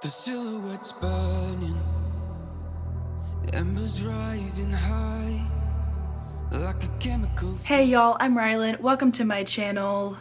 The silhouette's burning, embers rising high, like a chemical. Hey y'all, I'm Rylan. Welcome to my channel.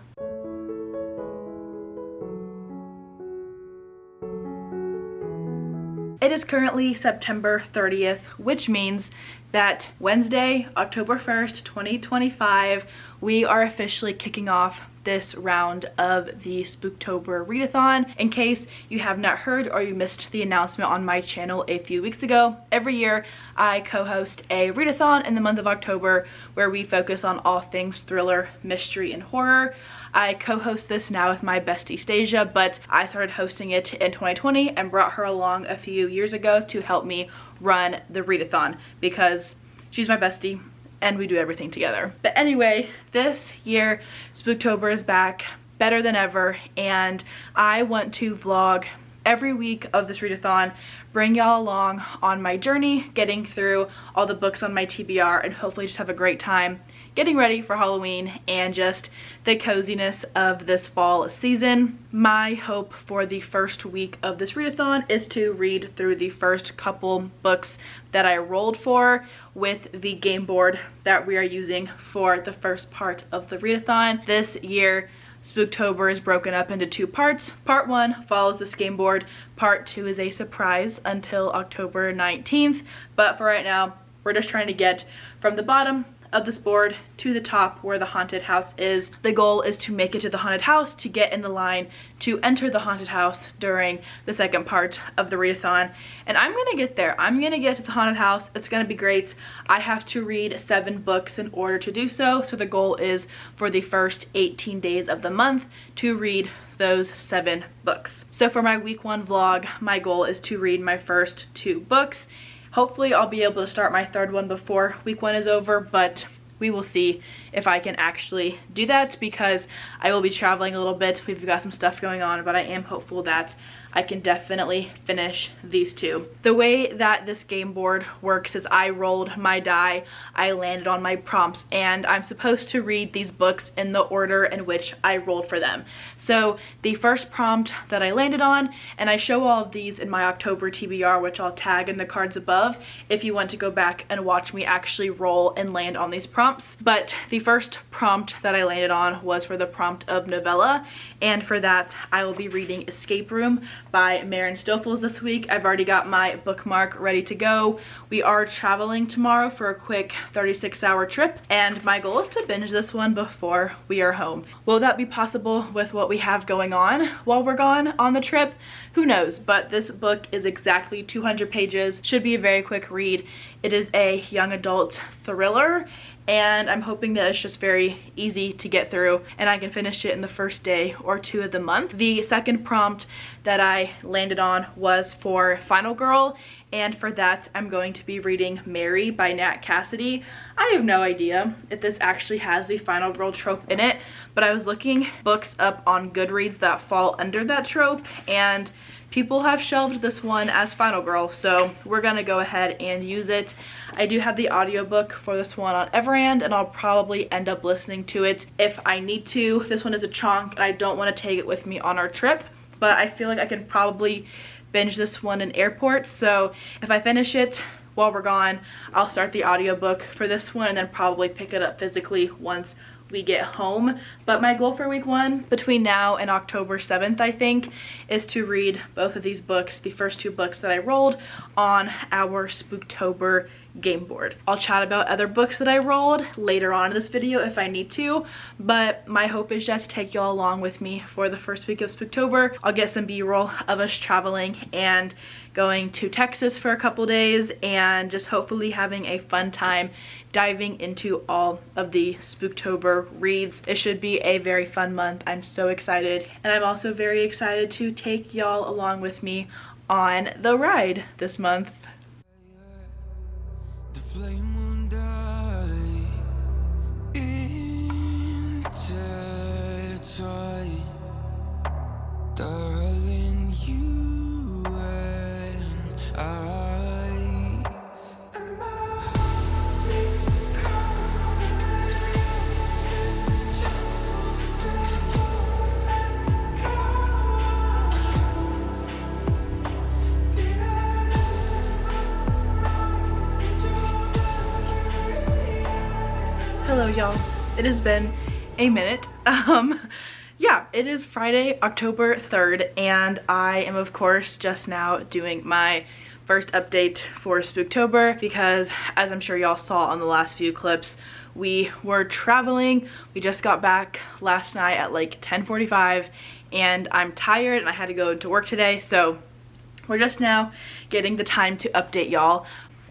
It is currently September 30th, which means that Wednesday, October 1st, 2025, we are officially kicking off this round of the Spooktober readathon. In case you have not heard or you missed the announcement on my channel a few weeks ago, every year I co-host a readathon in the month of October where we focus on all things thriller, mystery, and horror. I co-host this now with my bestie Stasia, but I started hosting it in 2020 and brought her along a few years ago to help me run the readathon because she's my bestie and we do everything together. But anyway, this year Spooktober is back better than ever, and I want to vlog every week of this readathon, bring y'all along on my journey, getting through all the books on my TBR, and hopefully just have a great time getting ready for Halloween and just the coziness of this fall season. My hope for the first week of this readathon is to read through the first couple books that I rolled for with the game board that we are using for the first part of the readathon. This year, Spooktober is broken up into two parts. Part 1 follows this game board. Part 2 is a surprise until October 19th. But for right now, we're just trying to get from the bottom of this board to the top where the haunted house is. The goal is to make it to the haunted house, to get in the line to enter the haunted house during the second part of the readathon. And I'm gonna get there. I'm gonna get to the haunted house. It's gonna be great. I have to read 7 books in order to do so. So the goal is for the first 18 days of the month to read those 7 books. So for my week 1 vlog, my goal is to read my first 2 books. Hopefully I'll be able to start my third one before week 1 is over, but we will see if I can actually do that because I will be traveling a little bit. We've got some stuff going on, but I am hopeful that I can definitely finish these 2. The way that this game board works is I rolled my die, I landed on my prompts, and I'm supposed to read these books in the order in which I rolled for them. So the first prompt that I landed on, and I show all of these in my October TBR, which I'll tag in the cards above if you want to go back and watch me actually roll and land on these prompts. But the first prompt that I landed on was for the prompt of novella, and for that I will be reading Escape Room by Maren Stoffels this week. I've already got my bookmark ready to go. We are traveling tomorrow for a quick 36-hour trip, and my goal is to binge this one before we are home. Will that be possible with what we have going on while we're gone on the trip? Who knows, but this book is exactly 200 pages, should be a very quick read. It is a young adult thriller, and I'm hoping that it's just very easy to get through and I can finish it in the first day or 2 of the month. The second prompt that I landed on was for Final Girl, and for that I'm going to be reading Mary by Nat Cassidy. I have no idea if this actually has the Final Girl trope in it, but I was looking books up on Goodreads that fall under that trope, and people have shelved this one as Final Girl, so we're gonna go ahead and use it. I do have the audiobook for this one on Everand, and I'll probably end up listening to it if I need to. This one is a chunk, and I don't want to take it with me on our trip, but I feel like I can probably binge this one in airport, so if I finish it while we're gone, I'll start the audiobook for this one and then probably pick it up physically once we get home. But my goal for week 1 between now and October 7th, I think, is to read both of these books, the first 2 books that I rolled on our Spooktober game board. I'll chat about other books that I rolled later on in this video if I need to, but my hope is just to take y'all along with me for the first week of Spooktober. I'll get some b-roll of us traveling and going to Texas for a couple days and just hopefully having a fun time diving into all of the Spooktober reads. It should be a very fun month. I'm so excited, and I'm also very excited to take y'all along with me on the ride this month. The flame won't die, intertwined, darling, you and I. And my heart beats calm, just let go. y'all? It has been a minute. Yeah, it is Friday, October 3rd, and I am of course just now doing my first update for Spooktober because, as I'm sure y'all saw on the last few clips, we were traveling. We just got back last night at like 10:45 and I'm tired and I had to go to work today, so we're just now getting the time to update y'all.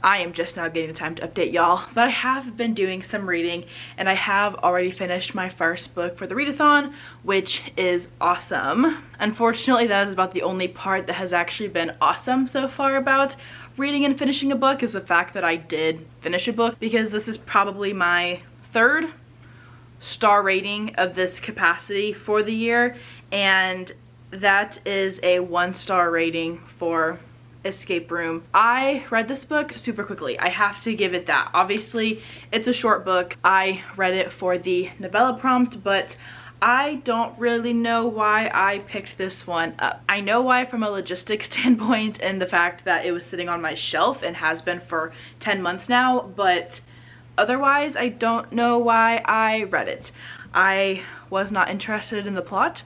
I am just now getting the time to update y'all, but I have been doing some reading and I have already finished my first book for the readathon, which is awesome. Unfortunately, that is about the only part that has actually been awesome so far about reading and finishing a book, is the fact that I did finish a book, because this is probably my third star rating of this capacity for the year, and that is a 1-star rating for Escape Room. I read this book super quickly. I have to give it that. Obviously, it's a short book. I read it for the novella prompt, but I don't really know why I picked this one up. I know why from a logistics standpoint, and the fact that it was sitting on my shelf and has been for 10 months now, but otherwise I don't know why I read it. I was not interested in the plot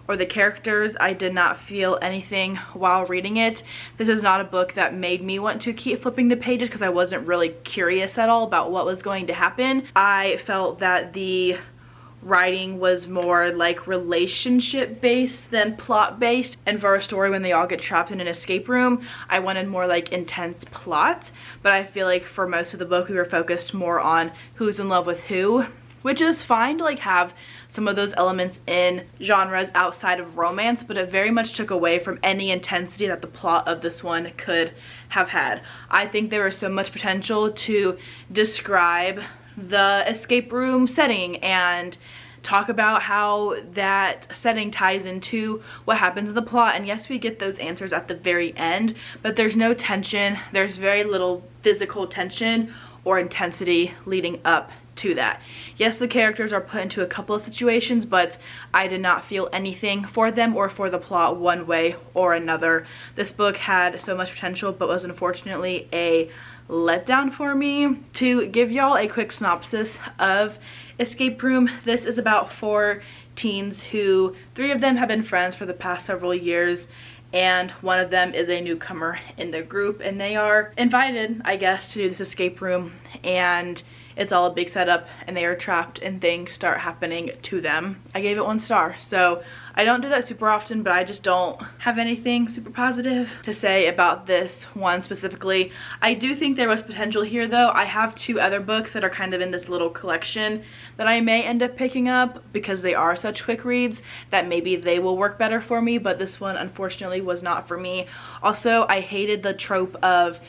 or the characters. I did not feel anything while reading it. This is not a book that made me want to keep flipping the pages because I wasn't really curious at all about what was going to happen. I felt that the writing was more like relationship based than plot based, and for a story when they all get trapped in an escape room, I wanted more like intense plot. But I feel like for most of the book we were focused more on who's in love with who, which is fine to like have some of those elements in genres outside of romance, but it very much took away from any intensity that the plot of this one could have had. I think there was so much potential to describe the escape room setting and talk about how that setting ties into what happens in the plot. And yes, we get those answers at the very end, but there's no tension. There's very little physical tension or intensity leading up to that. Yes, the characters are put into a couple of situations, but I did not feel anything for them or for the plot one way or another. This book had so much potential, but was unfortunately a letdown for me. To give y'all a quick synopsis of Escape Room, this is about 4 teens who 3 of them have been friends for the past several years, and one of them is a newcomer in the group, and they are invited, I guess, to do this escape room, and it's all a big setup and they are trapped and things start happening to them. I gave it 1 star. So I don't do that super often, but I just don't have anything super positive to say about this one specifically. I do think there was potential here though. I have 2 other books that are kind of in this little collection that I may end up picking up because they are such quick reads that maybe they will work better for me, but this one unfortunately was not for me. Also, I hated the trope of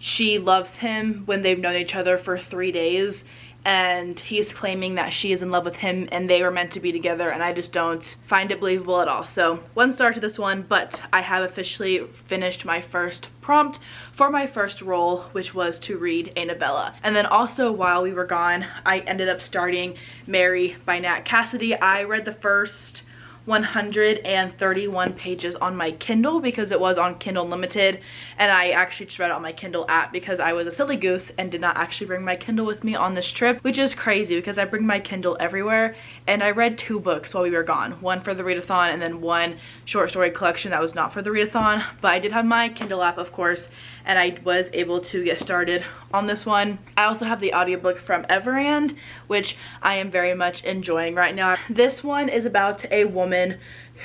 she loves him when they've known each other for 3 days and he's claiming that she is in love with him and they were meant to be together, and I just don't find it believable at all. So 1 star to this one, but I have officially finished my first prompt for my first role, which was to read a novella. And then also while we were gone, I ended up starting Mary by Nat Cassidy. I read the first 131 pages on my Kindle because it was on Kindle Unlimited, and I actually just read it on my Kindle app because I was a silly goose and did not actually bring my Kindle with me on this trip, which is crazy because I bring my Kindle everywhere. And I read 2 books while we were gone, one for the readathon and then 1 short story collection that was not for the readathon, but I did have my Kindle app of course, and I was able to get started on this one. I also have the audiobook from Everand, which I am very much enjoying right now. This one is about a woman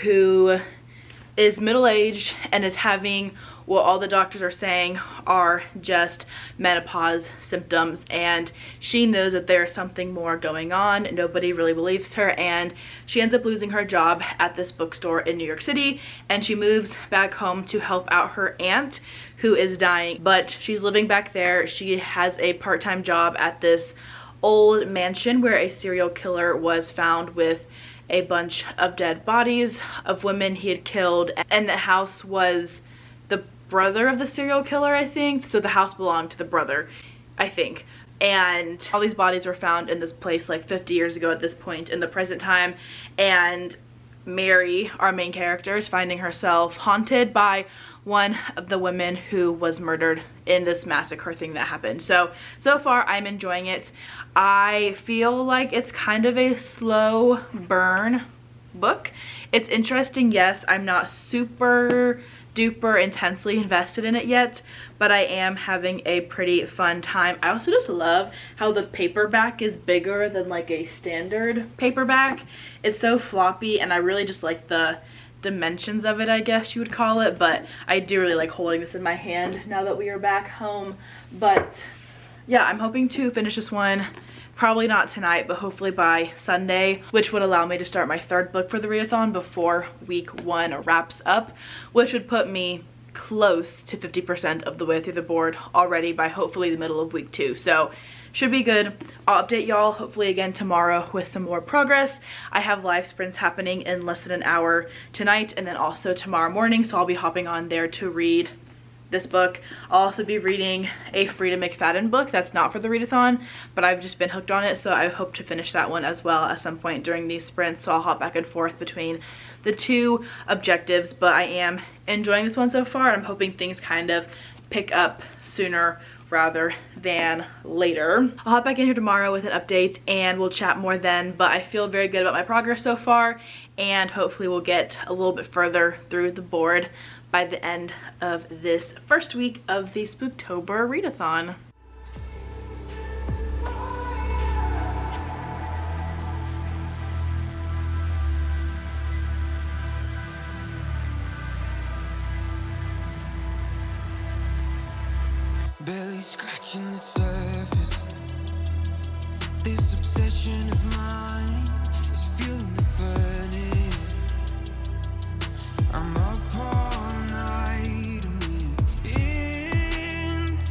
who is middle-aged and is having what all the doctors are saying are just menopause symptoms, and she knows that there's something more going on. Nobody really believes her, and she ends up losing her job at this bookstore in New York City, and she moves back home to help out her aunt who is dying, but she's living back there. She has a part-time job at this old mansion where a serial killer was found with a bunch of dead bodies of women he had killed, and the house was the brother of the serial killer, I think. So the house belonged to the brother, I think. And all these bodies were found in this place like 50 years ago at this point in the present time, and Mary, our main character, is finding herself haunted by one of the women who was murdered in this massacre thing that happened. So far I'm enjoying it. I feel like it's kind of a slow burn book. It's interesting, yes. I'm not super duper intensely invested in it yet, but I am having a pretty fun time. I also just love how the paperback is bigger than like a standard paperback. It's so floppy, and I really just like the dimensions of it, I guess you would call it, but I do really like holding this in my hand now that we are back home. But yeah, I'm hoping to finish this one, probably not tonight, but hopefully by Sunday, which would allow me to start my third book for the readathon before week 1 wraps up, which would put me close to 50% of the way through the board already by hopefully the middle of week 2. So should be good. I'll update y'all hopefully again tomorrow with some more progress. I have live sprints happening in less than an hour tonight and then also tomorrow morning, so I'll be hopping on there to read this book. I'll also be reading a Frida McFadden book that's not for the readathon, but I've just been hooked on it, so I hope to finish that one as well at some point during these sprints. So I'll hop back and forth between the two objectives, but I am enjoying this one so far, and I'm hoping things kind of pick up sooner rather than later. I'll hop back in here tomorrow with an update and we'll chat more then, but I feel very good about my progress so far, and hopefully we'll get a little bit further through the board by the end of this first week of the Spooktober readathon. Barely scratching the surface. This obsession of mine is fueling the furnace. I'm up all night and we're intertwined.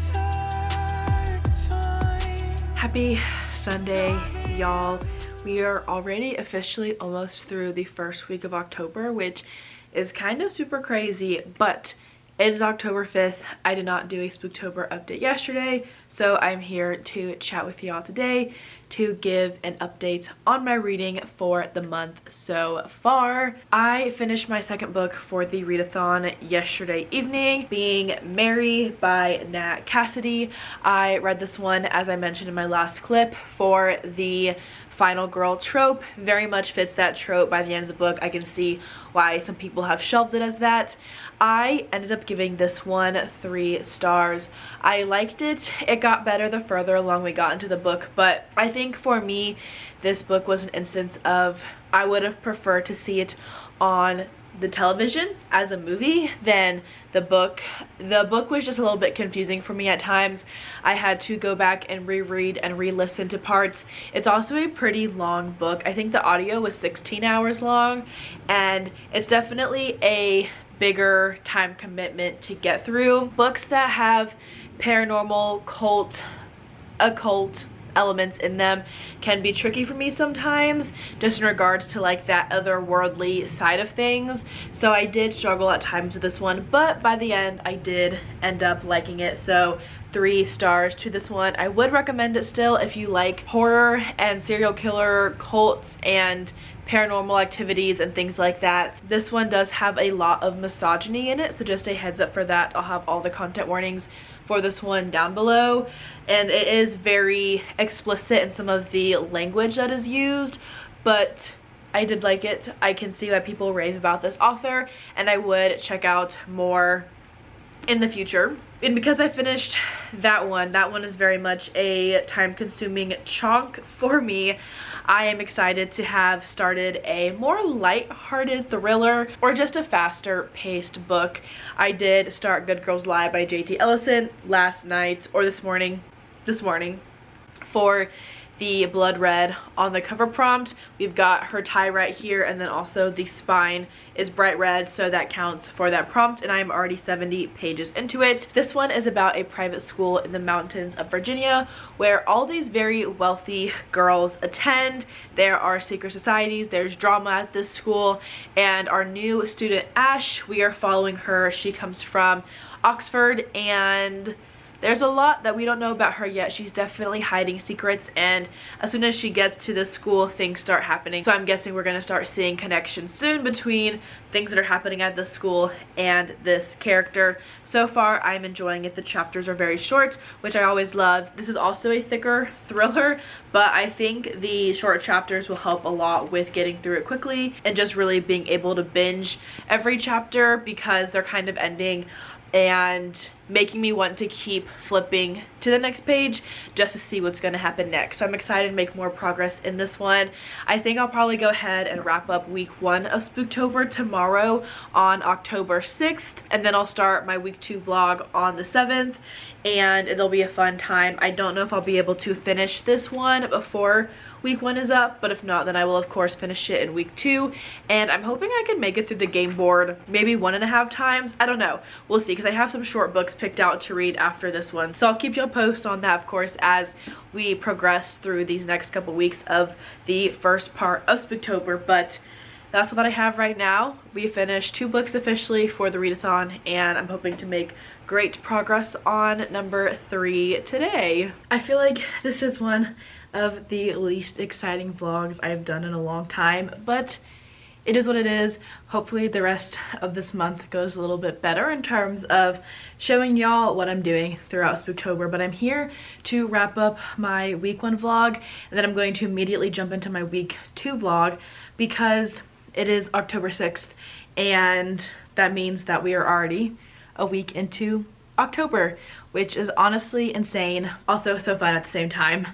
Happy Sunday, y'all. We are already officially almost through the first week of October, which is kind of super crazy, but it is October 5th. I did not do a Spooktober update yesterday, so I'm here to chat with y'all today to give an update on my reading for the month so far. I finished my second book for the readathon yesterday evening, being Mary by Nat Cassidy. I read this one, as I mentioned in my last clip, for the final girl trope. Very much fits that trope. By the end of the book, I can see why some people have shelved it as that. I ended up giving this one 3 stars. I liked it. It got better the further along we got into the book, but I think for me, this book was an instance of I would have preferred to see it on the television as a movie than the book. The book was just a little bit confusing for me at times. I had to go back and reread and re-listen to parts. It's also a pretty long book. I think the audio was 16 hours long, and it's definitely a bigger time commitment to get through. Books that have paranormal, occult elements in them can be tricky for me sometimes, just in regards to like that otherworldly side of things. So I did struggle at times with this one, but by the end I did end up liking it. So 3 stars to this one. I would recommend it still if you like horror and serial killer cults and paranormal activities and things like that. This one does have a lot of misogyny in it, so just a heads up for that. I'll have all the content warnings for this one down below, and it is very explicit in some of the language that is used, but I did like it. I can see why people rave about this author, and I would check out more in the future. And because I finished that one is very much a time-consuming chunk for me, I am excited to have started a more light-hearted thriller or just a faster paced book. I did start Good Girls Lie by J.T. Ellison last night, or this morning for the blood red on the cover prompt. We've got her tie right here, and then also the spine is bright red, so that counts for that prompt, and I'm already 70 pages into it. This one is about a private school in the mountains of Virginia where all these very wealthy girls attend. There are secret societies, there's drama at this school, and our new student Ash, we are following her. She comes from Oxford, and there's a lot that we don't know about her yet. She's definitely hiding secrets, and as soon as she gets to this school, things start happening. So I'm guessing we're going to start seeing connections soon between things that are happening at this school and this character. So far, I'm enjoying it. The chapters are very short, which I always love. This is also a thicker thriller, but I think the short chapters will help a lot with getting through it quickly and just really being able to binge every chapter, because they're kind of ending and making me want to keep flipping to the next page just to see what's going to happen next. So I'm excited to make more progress in this one. I think I'll probably go ahead and wrap up week 1 of Spooktober tomorrow on October 6th, and then I'll start my week 2 vlog on the 7th, and it'll be a fun time. I don't know if I'll be able to finish this one before week 1 is up, but if not, then I will of course finish it in week 2, and I'm hoping I can make it through the game board maybe 1.5 times. I don't know, we'll see, because I have some short books picked out to read after this one, so I'll keep you posted on that, of course, as we progress through these next couple weeks of the first part of Spooktober. But that's what I have right now. We finished 2 books officially for the readathon, and I'm hoping to make great progress on number 3 today. I feel like this is one of the least exciting vlogs I've done in a long time, but it is what it is. Hopefully the rest of this month goes a little bit better in terms of showing y'all what I'm doing throughout Spooktober. But I'm here to wrap up my week 1 vlog, and then I'm going to immediately jump into my week 2 vlog, because it is October 6th, and that means that we are already a week into October, which is honestly insane, also so fun at the same time.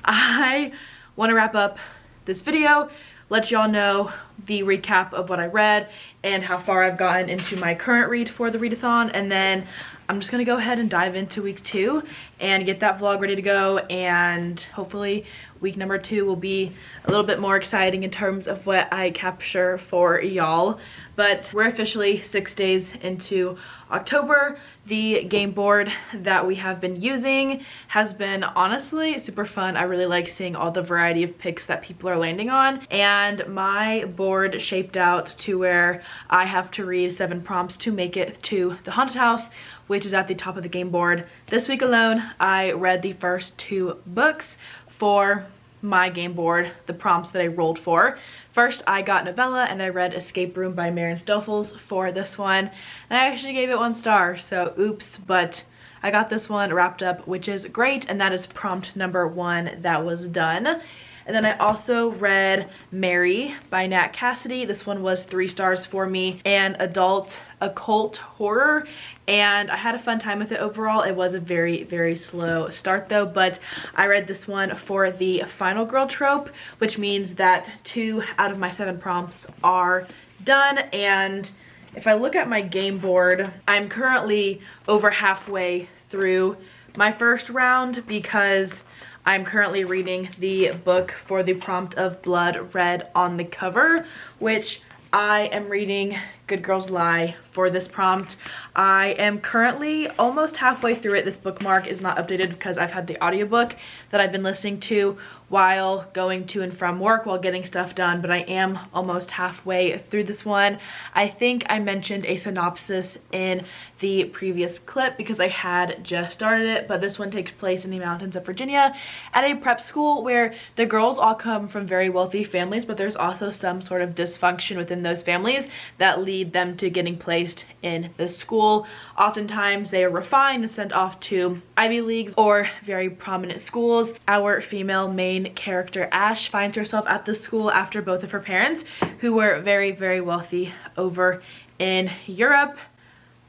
I want to wrap up this video, let y'all know the recap of what I read and how far I've gotten into my current read for the readathon, and then I'm just gonna go ahead and dive into week 2 and get that vlog ready to go, and hopefully week number 2 will be a little bit more exciting in terms of what I capture for y'all. But we're officially 6 days into October. The game board that we have been using has been honestly super fun. I really like seeing all the variety of picks that people are landing on, and my board shaped out to where I have to read 7 prompts to make it to the haunted house, which is at the top of the game board. This week alone, I read the first 2 books for my game board, the prompts that I rolled for. First, I got novella, and I read Escape Room by Maren Stoffels for this one, and I actually gave it 1 star, so oops, but I got this one wrapped up, which is great, and that is prompt number 1 that was done. And then I also read Mary by Nat Cassidy. This one was 3 stars for me, and adult occult horror, and I had a fun time with it overall. It was a very, very slow start though, but I read this one for the final girl trope, which means that 2 out of my 7 prompts are done. And if I look at my game board, I'm currently over halfway through my first round, because I'm currently reading the book for the prompt of blood red on the cover, which I am reading Good Girls Lie for this prompt. I am currently almost halfway through it. This bookmark is not updated because I've had the audiobook that I've been listening to while going to and from work while getting stuff done, but I am almost halfway through this one. I think I mentioned a synopsis in the previous clip because I had just started it, but this one takes place in the mountains of Virginia at a prep school where the girls all come from very wealthy families, but there's also some sort of dysfunction within those families that lead them to getting placed in the school. Oftentimes they are refined and sent off to Ivy Leagues or very prominent schools. Our female main character Ash finds herself at the school after both of her parents, who were very, very wealthy over in Europe,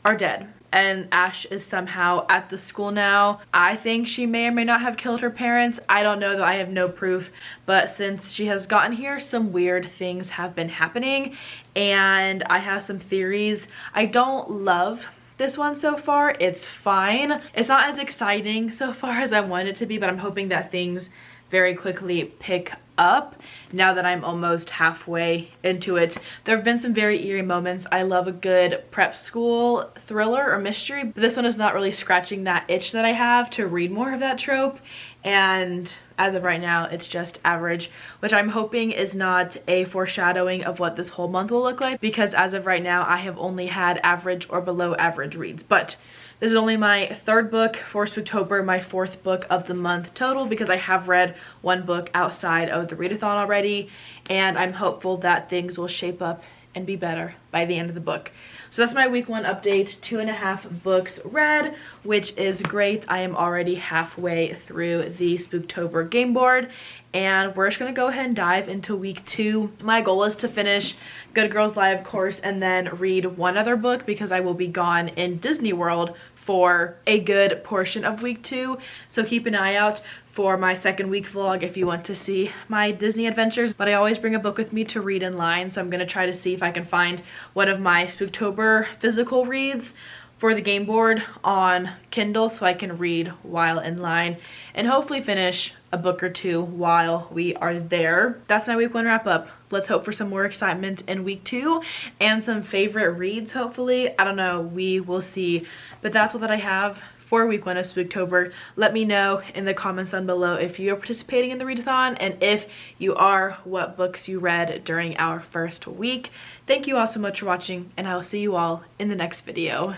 are dead. And Ash is somehow at the school now. I think she may or may not have killed her parents. I don't know, though. I have no proof. But since she has gotten here, some weird things have been happening, and I have some theories. I don't love this one so far. It's fine. It's not as exciting so far as I want it to be, but I'm hoping that things very quickly pick up now that I'm almost halfway into it. There have been some very eerie moments. I love a good prep school thriller or mystery, but this one is not really scratching that itch that I have to read more of that trope. and as of right now it's just average, which I'm hoping is not a foreshadowing of what this whole month will look like, because as of right now I have only had average or below average reads. But this is only my third book for Spooktober, my fourth book of the month total, because I have read one book outside of the readathon already, and I'm hopeful that things will shape up and be better by the end of the book. So that's my week 1 update. 2.5 books read, which is great. I am already halfway through the Spooktober game board, and we're just gonna go ahead and dive into week 2. My goal is to finish Good Girls Live course and then read one other book, because I will be gone in Disney World for a good portion of week 2. So keep an eye out for my second week vlog if you want to see my Disney adventures. But I always bring a book with me to read in line, so I'm gonna try to see if I can find one of my Spooktober physical reads for the game board on Kindle so I can read while in line and hopefully finish a book or two while we are there. That's my week 1 wrap up. Let's hope for some more excitement in week 2 and some favorite reads, hopefully. I don't know, we will see. But that's all that I have for week 1 of Spooktober. Let me know in the comments down below if you're participating in the readathon, and if you are, what books you read during our first week. Thank you all so much for watching, and I will see you all in the next video.